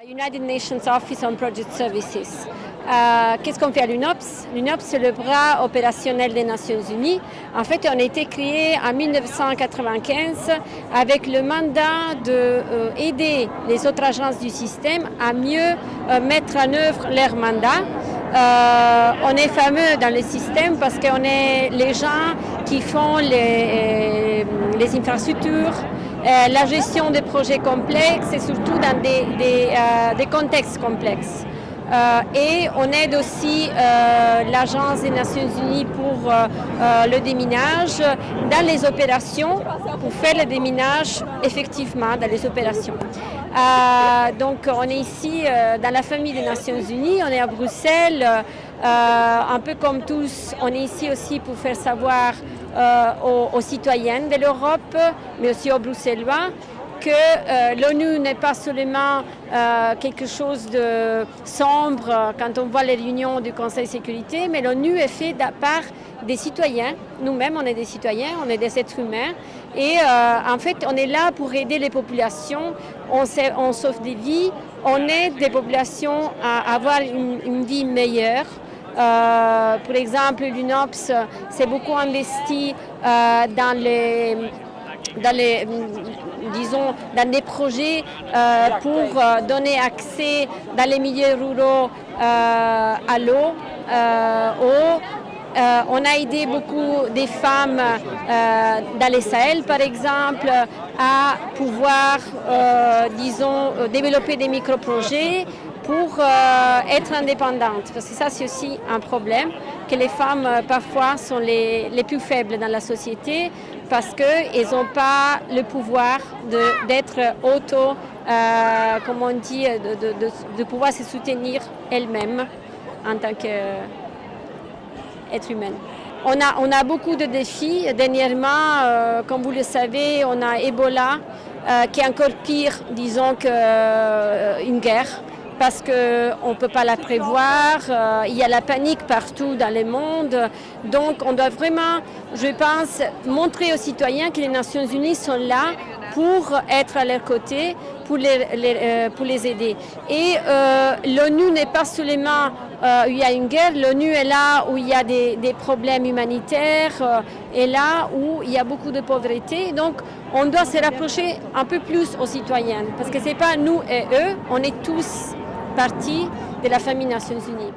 United Nations Office on Project Services. Qu'est-ce qu'on fait à l'UNOPS? L'UNOPS, c'est le bras opérationnel des Nations Unies. En fait, on a été créé en 1995 avec le mandat d'aider les autres agences du système à mieux mettre en œuvre leur mandat. On est fameux dans le système parce qu'on est les gens qui font les infrastructures, la gestion des projets complexes et surtout dans des contextes complexes. Et on aide aussi l'Agence des Nations Unies pour le déminage dans les opérations, pour faire le déminage effectivement dans les opérations. Donc on est ici dans la famille des Nations Unies, on est à Bruxelles, un peu comme tous, on est ici aussi pour faire savoir aux citoyens de l'Europe, mais aussi aux Bruxellois, que l'ONU n'est pas seulement quelque chose de sombre quand on voit les réunions du Conseil de sécurité, mais l'ONU est faite par des citoyens. Nous-mêmes, on est des citoyens, on est des êtres humains. Et en fait, on est là pour aider les populations, on sauve des vies, on aide des populations à avoir une vie meilleure. Pour exemple, l'UNOPS s'est beaucoup investi dans des projets pour donner accès dans les milieux ruraux à l'eau, on a aidé beaucoup des femmes dans les Sahel, par exemple, à pouvoir, développer des micro-projets pour être indépendantes. Parce que ça, c'est aussi un problème, que les femmes, parfois, sont les plus faibles dans la société parce qu'elles n'ont pas le pouvoir d'être comme on dit, de pouvoir se soutenir elles-mêmes en tant qu'être humaine. On a beaucoup de défis. Dernièrement, comme vous le savez, on a Ebola, qui est encore pire, disons, qu'une guerre, parce qu'on ne peut pas la prévoir, il y a la panique partout dans le monde. Donc on doit vraiment, je pense, montrer aux citoyens que les Nations Unies sont là pour être à leur côté, pour les aider. Et l'ONU n'est pas seulement où il y a une guerre, l'ONU est là où il y a des problèmes humanitaires, et là où il y a beaucoup de pauvreté. Donc on doit se rapprocher un peu plus aux citoyens, parce que ce n'est pas nous et eux, on est tous partie de la famille Nations Unies.